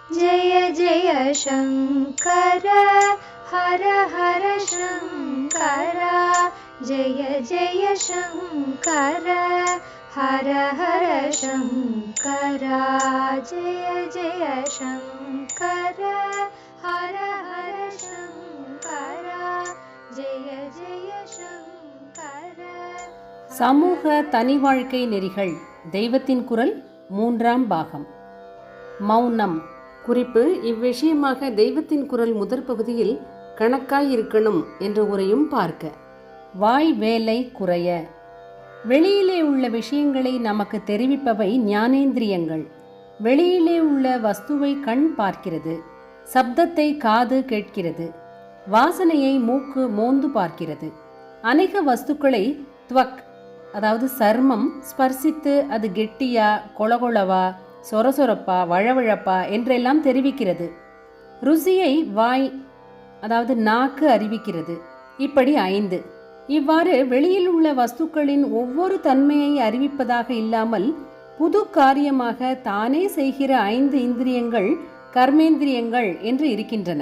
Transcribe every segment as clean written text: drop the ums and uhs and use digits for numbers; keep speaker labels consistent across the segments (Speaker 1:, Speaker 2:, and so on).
Speaker 1: जय जय शङ्कर हर हर शङ्कर जय जय शङ्कर हर हर शङ्कर जय जय शङ्कर हर हर शङ्कर जय जय शङ्कर.
Speaker 2: சமூக தனி வாழ்க்கை நெறிகள் தெய்வத்தின் குரல் 3ஆம் பாகம். மௌனம். குறிப்பு: இவ்விஷயமாக தெய்வத்தின் குரல் முதற் பகுதியில் கணக்காய் இருக்கணும் என்ற உரையும் பார்க்க. வாய் வேலை குறைய. வெளியிலே உள்ள விஷயங்களை நமக்கு தெரிவிப்பவை ஞானேந்திரியங்கள். வெளியிலே உள்ள வஸ்துவை கண் பார்க்கிறது, சப்தத்தை காது கேட்கிறது, வாசனையை மூக்கு மோந்து பார்க்கிறது. அநேக வஸ்துக்களை துவக், அதாவது சர்மம் ஸ்பர்சித்து அது கெட்டியா, கொளகொளவா, சொரசொரப்பா, வழவழப்பா என்றெல்லாம் தெரிவிக்கிறது. ருசியை வாய், அதாவது நாக்கு அறிவிக்கிறது. இப்படி 5. இவ்வாறு வெளியில் உள்ள வஸ்துக்களின் ஒவ்வொரு தன்மையை அறிவிப்பதாக இல்லாமல் புது காரியமாக தானே செய்கிற 5 இந்திரியங்கள் கர்மேந்திரியங்கள் என்று இருக்கின்றன.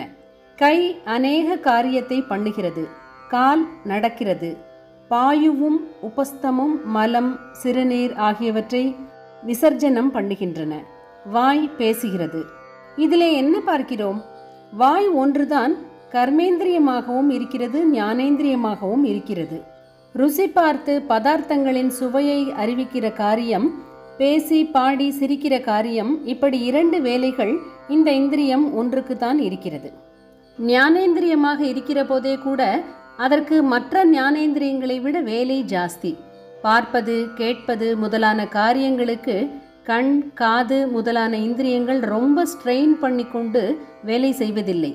Speaker 2: கை அநேக காரியத்தை பண்ணுகிறது, கால் நடக்கிறது, பாயுவும் உபஸ்தமும் மலம் சிறுநீர் ஆகியவற்றை விசர்ஜனம் பண்ணுகின்றன. வாய் பேசுகிறது. இதிலே என்ன பார்க்கிறோம்? வாய் ஒன்றுதான் கர்மேந்திரியமாகவும் இருக்கிறது, ஞானேந்திரியமாகவும் இருக்கிறது. ருசி பார்த்து பதார்த்தங்களின் சுவையை அறிவிக்கிற காரியம், பேசி பாடி சிரிக்கிற காரியம், இப்படி 2 வேலைகள் இந்த இந்திரியம் ஒன்றுக்கு தான் இருக்கிறது. ஞானேந்திரியமாக இருக்கிற போதே கூட அதற்கு மற்ற ஞானேந்திரியங்களை விட வேலை ஜாஸ்தி. பார்ப்பது, கேட்பது முதலான காரியங்களுக்கு கண், காது முதலான இந்திரியங்கள் ரொம்ப ஸ்ட்ரெயின் பண்ணி கொண்டு வேலை செய்வதில்லை.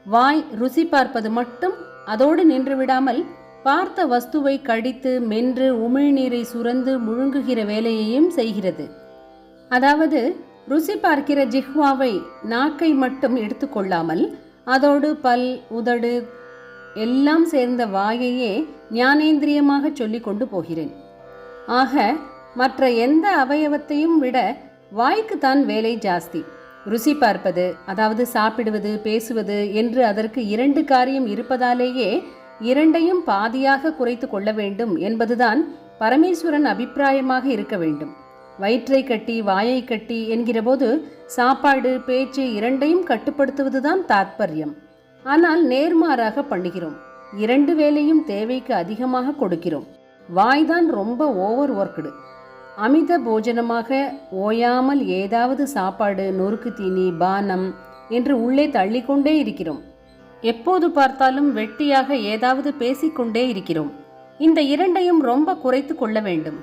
Speaker 2: வாய் ருசி பார்ப்பது மட்டும் அதோடு நின்று விடாமல் பார்த்த வஸ்துவை கடித்து மென்று உமிழ்நீரை சுரந்து முழுங்குகிற வேலையையும் செய்கிறது. அதாவது ருசி பார்க்கிற ஜிஹ்வாவை, நாக்கை மட்டும் எடுத்துக்கொள்ளாமல் அதோடு பல், உதடு எல்லாம் சேர்ந்த வாயையே ஞானேந்திரியமாக சொல்லி கொண்டு போகிறேன். ஆக மற்ற எந்த அவயவத்தையும் விட வாய்க்குத்தான் வேலை ஜாஸ்தி. ருசி பார்ப்பது, அதாவது சாப்பிடுவது, பேசுவது என்று அதற்கு 2 காரியம் இருப்பதாலேயே 2ஐயும் பாதியாக குறைத்து கொள்ள வேண்டும் என்பதுதான் பரமேஸ்வரன் அபிப்பிராயமாக இருக்க வேண்டும். வயிற்றை கட்டி வாயை கட்டி என்கிறபோது சாப்பாடு, பேச்சு 2ஐயும் கட்டுப்படுத்துவதுதான் தாத்பரியம். ஆனால் நேர்மாறாக பண்ணுகிறோம். 2 வேலையும் தேவைக்கு அதிகமாக கொடுக்கிறோம். வாய்தான் ரொம்ப ஓவர் ஒர்க்டு. அமித போஜனமாக ஓயாமல் ஏதாவது சாப்பாடு, நொறுக்கு தீனி, பானம் என்று உள்ளே தள்ளிக்கொண்டே இருக்கிறோம். எப்போது பார்த்தாலும் வெட்டியாக ஏதாவது பேசிக்கொண்டே இருக்கிறோம். இந்த 2ஐயும் ரொம்ப குறைத்து கொள்ள வேண்டும்.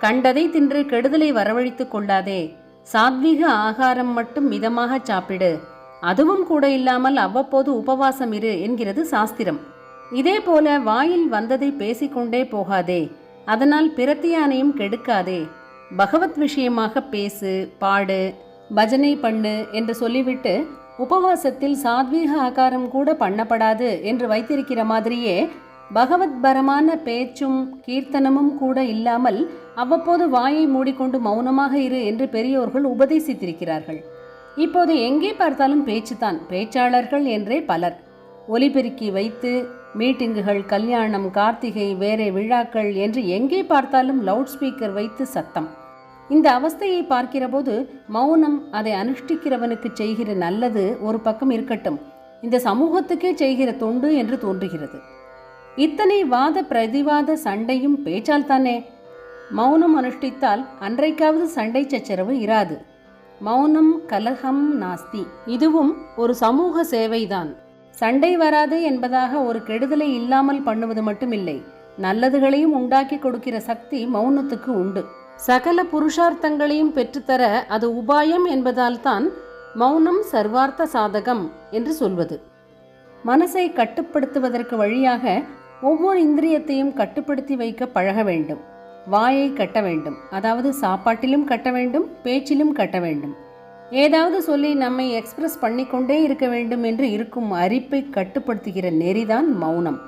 Speaker 2: கண்டதை தின்று கெடுதலை வரவழைத்து கொள்ளாதே. சாத்வீக ஆகாரம் மட்டும் மிதமாக சாப்பிடு. அதுவும் கூட இல்லாமல் அவ்வப்போது உபவாசம் இரு என்கிறது சாஸ்திரம். இதே போல வாயில் வந்ததை பேசிக்கொண்டே போகாதே. அதனால் பிரத்தியானையும் கெடுக்காதே. பகவத் விஷயமாக பேசு, பாடு, பஜனை பண்ணு என்று சொல்லிவிட்டு உபவாசத்தில் சாத்வீக ஆகாரம் கூட பண்ணப்படாது என்று வைத்திருக்கிற மாதிரியே பகவத் பரமான பேச்சும் கீர்த்தனமும் கூட இல்லாமல் அவ்வப்போது வாயை மூடிக்கொண்டு மௌனமாக இரு என்று பெரியோர்கள் உபதேசித்திருக்கிறார்கள். இப்போது எங்கே பார்த்தாலும் பேச்சுத்தான். பேச்சாளர்கள் என்றே பலர். ஒலிபெருக்கி வைத்து மீட்டிங்குகள், கல்யாணம், கார்த்திகை, வேறே விழாக்கள் என்று எங்கே பார்த்தாலும் லவுட் ஸ்பீக்கர் வைத்து சத்தம். இந்த அவஸ்தையை பார்க்கிற போது மௌனம் அதை அனுஷ்டிக்கிறவனுக்கு செய்கிற நல்லது ஒரு பக்கம் இருக்கட்டும், இந்த சமூகத்துக்கே செய்கிற தொண்டு என்று தோன்றுகிறது. இத்தனை வாத பிரதிவாத சண்டையும் பேச்சால் தானே. மௌனம் அனுஷ்டித்தால் அன்றைக்காவது சண்டை சச்சரவு இராது. மௌனம் கலகம் நாஸ்தி. இதுவும் ஒரு சமூக சேவைதான். சண்டை வராது என்பதாக ஒரு கெடுதலை இல்லாமல் பண்ணுவது மட்டுமில்லை, நல்லதுகளையும் உண்டாக்கி கொடுக்கிற சக்தி மௌனத்துக்கு உண்டு. சகல புருஷார்த்தங்களையும் பெற்றுத்தர அது உபாயம் என்பதால் தான் மௌனம் சர்வார்த்த சாதகம் என்று சொல்வது. மனசை கட்டுப்படுத்துவதற்கு வழியாக ஒவ்வொரு இந்திரியத்தையும் கட்டுப்படுத்தி வைக்க பழக வேண்டும். வாயை கட்ட வேண்டும், அதாவது சாப்பாட்டிலும் கட்ட வேண்டும், பேச்சிலும் கட்ட வேண்டும். ஏதாவது சொல்லி நம்மை எக்ஸ்பிரஸ் பண்ணிக்கொண்டே இருக்க வேண்டும் என்று இருக்கும் அரிப்பை கட்டுப்படுத்துகிற நெறிதான் மௌனம்.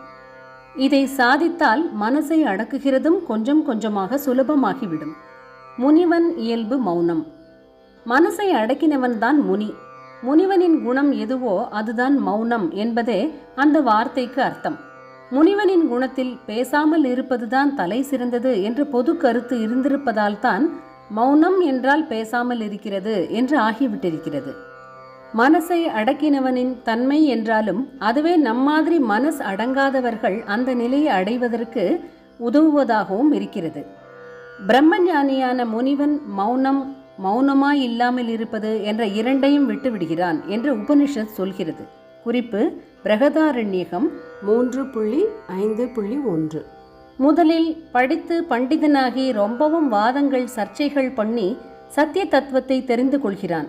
Speaker 2: இதை சாதித்தால் மனசை அடக்குகிறதும் கொஞ்சம் கொஞ்சமாக சுலபமாகிவிடும். முனிவன் இயல்பு மௌனம். மனசை அடக்கினவன் தான் முனி. முனிவனின் குணம் எதுவோ அதுதான் மௌனம் என்பதே அந்த வார்த்தைக்கு அர்த்தம். முனிவனின் குணத்தில் பேசாமல் இருப்பதுதான் தலை சிறந்தது என்று பொது கருத்து இருந்திருப்பதால் தான் மௌனம் என்றால் பேசாமல் இருக்கிறது என்று ஆகிவிட்டிருக்கிறது. மனசை அடக்கினவனின் தன்மை என்றாலும் அதுவே நம்மாதிரி மனஸ் அடங்காதவர்கள் அந்த நிலையை அடைவதற்கு உதவுவதாகவும் இருக்கிறது. பிரம்மஞானியான முனிவன் மௌனமாய் இல்லாமல் இருப்பது என்ற இரண்டையும் விட்டு விடுகிறான் என்று உபனிஷத் சொல்கிறது. குறிப்பு பிரகதாரண்யகம் 3.5.1. முதலில் படித்து பண்டிதனாகி ரொம்பவும் வாதங்கள் சர்ச்சைகள் பண்ணி சத்திய தத்துவத்தை தெரிந்து கொள்கிறான்.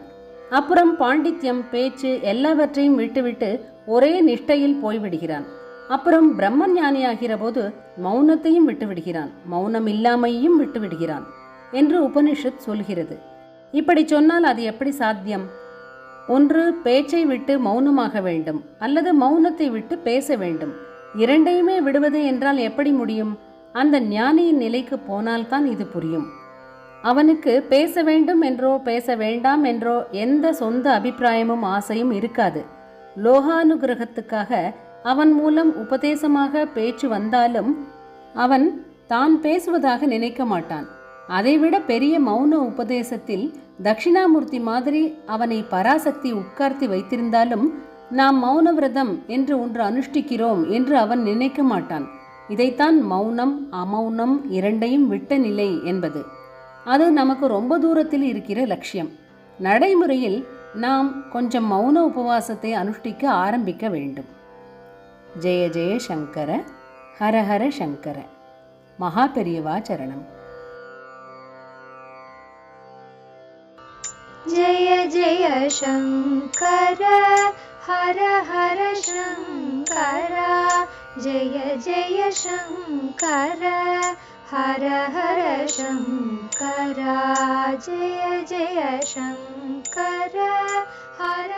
Speaker 2: அப்புறம் பாண்டித்யம் பேச்சு எல்லாவற்றையும் விட்டுவிட்டு ஒரே நிஷ்டையில் போய்விடுகிறான். அப்புறம் பிரம்மஞானியாகிற போது மௌனத்தையும் விட்டுவிடுகிறான், மௌனம் இல்லாமையும் விட்டுவிடுகிறான் என்று உபனிஷத் சொல்கிறது. இப்படி சொன்னால் அது எப்படி சாத்தியம்? ஒன்று பேச்சை விட்டு மௌனமாக வேண்டும், அல்லது மௌனத்தை விட்டு பேச வேண்டும். இரண்டையுமே விடுவது என்றால் எப்படி முடியும்? அந்த ஞானியின் நிலைக்கு போனால்தான் இது புரியும். அவனுக்கு பேச வேண்டும் என்றோ பேச வேண்டாம் என்றோ எந்த சொந்த அபிப்பிராயமும் ஆசையும் இருக்காது. லோகானுகிரகத்துக்காக அவன் மூலம் உபதேசமாக பேச்சு வந்தாலும் அவன் தான் பேசுவதாக நினைக்க மாட்டான். அதைவிட பெரிய மௌன உபதேசத்தில் தட்சிணாமூர்த்தி மாதிரி அவனை பராசக்தி உட்கார்த்தி வைத்திருந்தாலும் நாம் மௌன விரதம் என்று ஒன்று அனுஷ்டிக்கிறோம் என்று அவன் நினைக்க மாட்டான். இதைத்தான் மௌனம் அமௌனம் இரண்டையும் விட்ட நிலை என்பது. அது நமக்கு ரொம்ப தூரத்தில் இருக்கிற லட்சியம். நடைமுறையில் நாம் கொஞ்சம் மௌன உபவாசத்தை அனுஷ்டிக்க ஆரம்பிக்க வேண்டும். ஜெய ஜெய சங்கர, ஹர ஹர சங்கர. மகா பெரியவா சரணம்.
Speaker 1: जय जय शंकर हर हर शंकर, जय जय शंकर हर हर शंकर, जय जय शंकर हर